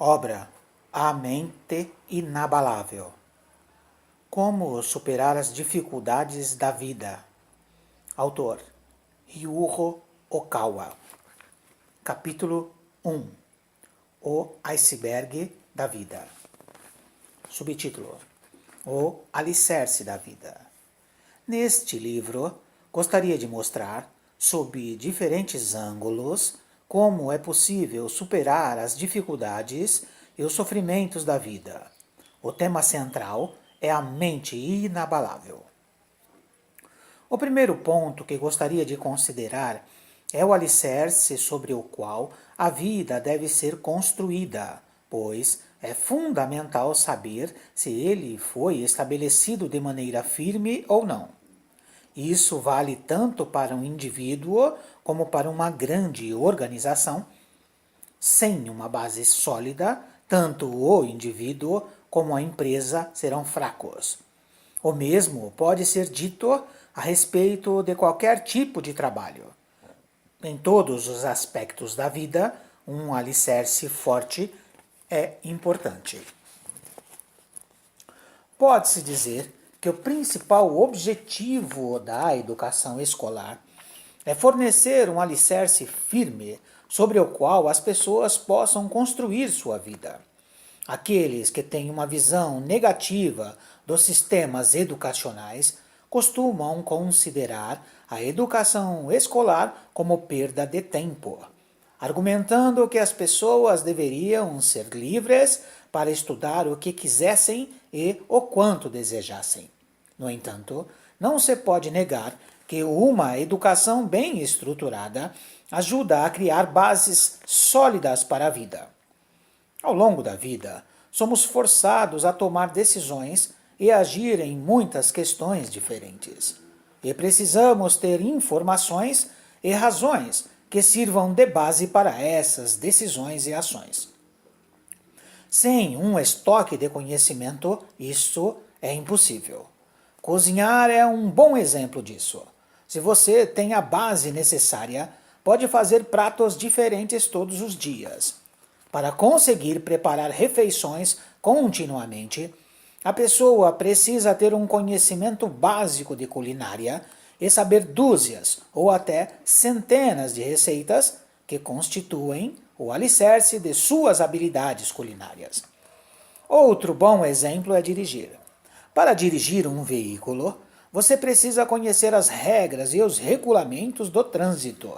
Obra A Mente Inabalável. Como superar as dificuldades da vida. Autor Ryuho Okawa. Capítulo 1. O iceberg da vida. Subtítulo: O alicerce da vida. Neste livro, gostaria de mostrar, sob diferentes ângulos, como é possível superar as dificuldades e os sofrimentos da vida. O tema central é a mente inabalável. O primeiro ponto que gostaria de considerar é o alicerce sobre o qual a vida deve ser construída, pois é fundamental saber se ele foi estabelecido de maneira firme ou não. Isso vale tanto para um indivíduo como para uma grande organização. Sem uma base sólida, tanto o indivíduo como a empresa serão fracos. O mesmo pode ser dito a respeito de qualquer tipo de trabalho. Em todos os aspectos da vida, um alicerce forte é importante. Pode-se dizer que o principal objetivo da educação escolar é fornecer um alicerce firme sobre o qual as pessoas possam construir sua vida. Aqueles que têm uma visão negativa dos sistemas educacionais costumam considerar a educação escolar como perda de tempo, argumentando que as pessoas deveriam ser livres para estudar o que quisessem e o quanto desejassem. No entanto, não se pode negar que uma educação bem estruturada ajuda a criar bases sólidas para a vida. Ao longo da vida, somos forçados a tomar decisões e agir em muitas questões diferentes. E precisamos ter informações e razões que sirvam de base para essas decisões e ações. Sem um estoque de conhecimento, isso é impossível. Cozinhar é um bom exemplo disso. Se você tem a base necessária, pode fazer pratos diferentes todos os dias. Para conseguir preparar refeições continuamente, a pessoa precisa ter um conhecimento básico de culinária e saber dúzias ou até centenas de receitas que constituem o alicerce de suas habilidades culinárias. Outro bom exemplo é dirigir. Para dirigir um veículo, você precisa conhecer as regras e os regulamentos do trânsito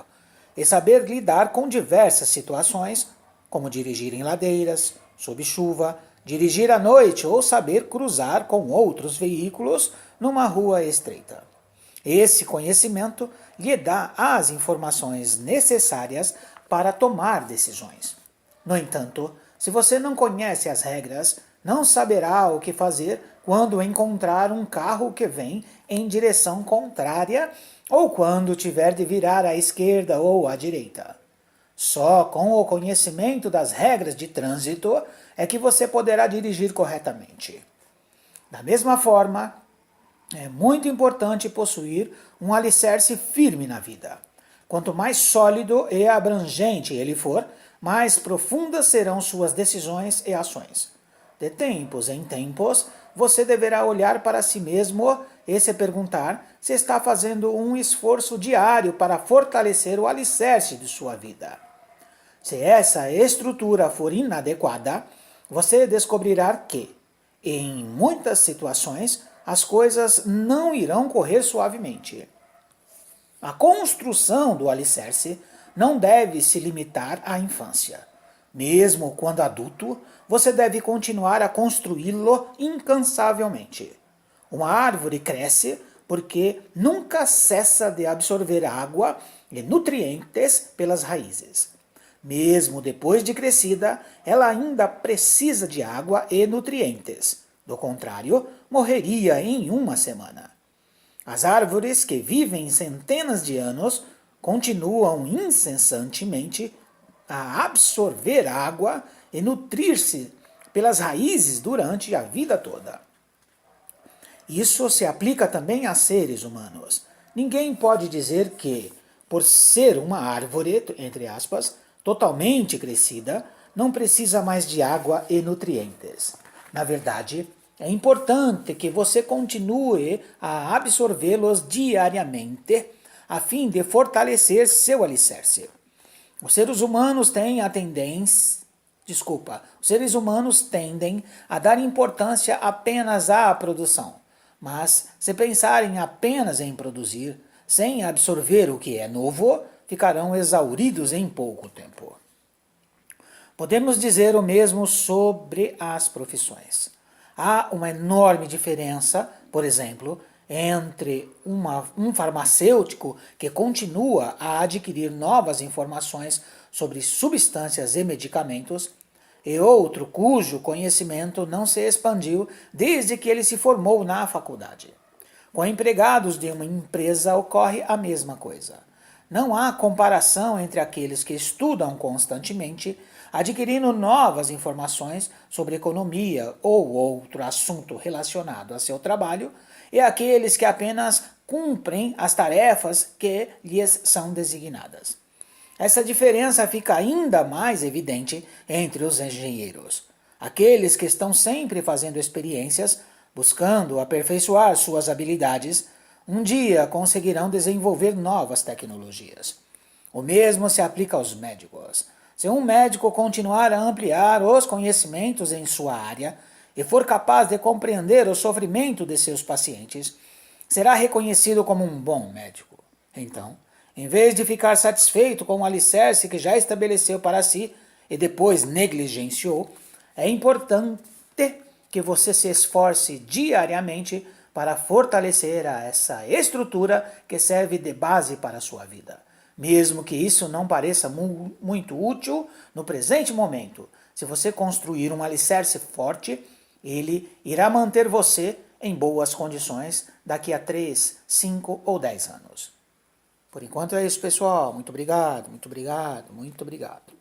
e saber lidar com diversas situações, como dirigir em ladeiras, sob chuva, dirigir à noite ou saber cruzar com outros veículos numa rua estreita. Esse conhecimento lhe dá as informações necessárias para tomar decisões. No entanto, se você não conhece as regras, não saberá o que fazer quando encontrar um carro que vem em direção contrária ou quando tiver de virar à esquerda ou à direita. Só com o conhecimento das regras de trânsito é que você poderá dirigir corretamente. Da mesma forma, é muito importante possuir um alicerce firme na vida. Quanto mais sólido e abrangente ele for, mais profundas serão suas decisões e ações. De tempos em tempos, você deverá olhar para si mesmo e se perguntar se está fazendo um esforço diário para fortalecer o alicerce de sua vida. Se essa estrutura for inadequada, você descobrirá que, em muitas situações, as coisas não irão correr suavemente. A construção do alicerce não deve se limitar à infância. Mesmo quando adulto, você deve continuar a construí-lo incansavelmente. Uma árvore cresce porque nunca cessa de absorver água e nutrientes pelas raízes. Mesmo depois de crescida, ela ainda precisa de água e nutrientes. Do contrário, morreria em uma semana. As árvores que vivem centenas de anos continuam incessantemente a absorver água e nutrir-se pelas raízes durante a vida toda. Isso se aplica também a seres humanos. Ninguém pode dizer que, por ser uma árvore, entre aspas, totalmente crescida, não precisa mais de água e nutrientes. Na verdade, é importante que você continue a absorvê-los diariamente, a fim de fortalecer seu alicerce. Os seres humanos têm a tendência, os seres humanos tendem a dar importância apenas à produção, mas se pensarem apenas em produzir, sem absorver o que é novo, ficarão exauridos em pouco tempo. Podemos dizer o mesmo sobre as profissões. Há uma enorme diferença, por exemplo, entre um farmacêutico que continua a adquirir novas informações sobre substâncias e medicamentos e outro cujo conhecimento não se expandiu desde que ele se formou na faculdade. Com empregados de uma empresa ocorre a mesma coisa. Não há comparação entre aqueles que estudam constantemente, adquirindo novas informações sobre economia ou outro assunto relacionado a seu trabalho, e aqueles que apenas cumprem as tarefas que lhes são designadas. Essa diferença fica ainda mais evidente entre os engenheiros. Aqueles que estão sempre fazendo experiências, buscando aperfeiçoar suas habilidades, um dia conseguirão desenvolver novas tecnologias. O mesmo se aplica aos médicos. Se um médico continuar a ampliar os conhecimentos em sua área e for capaz de compreender o sofrimento de seus pacientes, será reconhecido como um bom médico. Então, em vez de ficar satisfeito com o alicerce que já estabeleceu para si e depois negligenciou, é importante que você se esforce diariamente para fortalecer essa estrutura que serve de base para a sua vida. Mesmo que isso não pareça muito útil no presente momento, se você construir um alicerce forte, ele irá manter você em boas condições daqui a 3, 5 ou 10 anos. Por enquanto é isso, pessoal. Muito obrigado, muito obrigado, muito obrigado.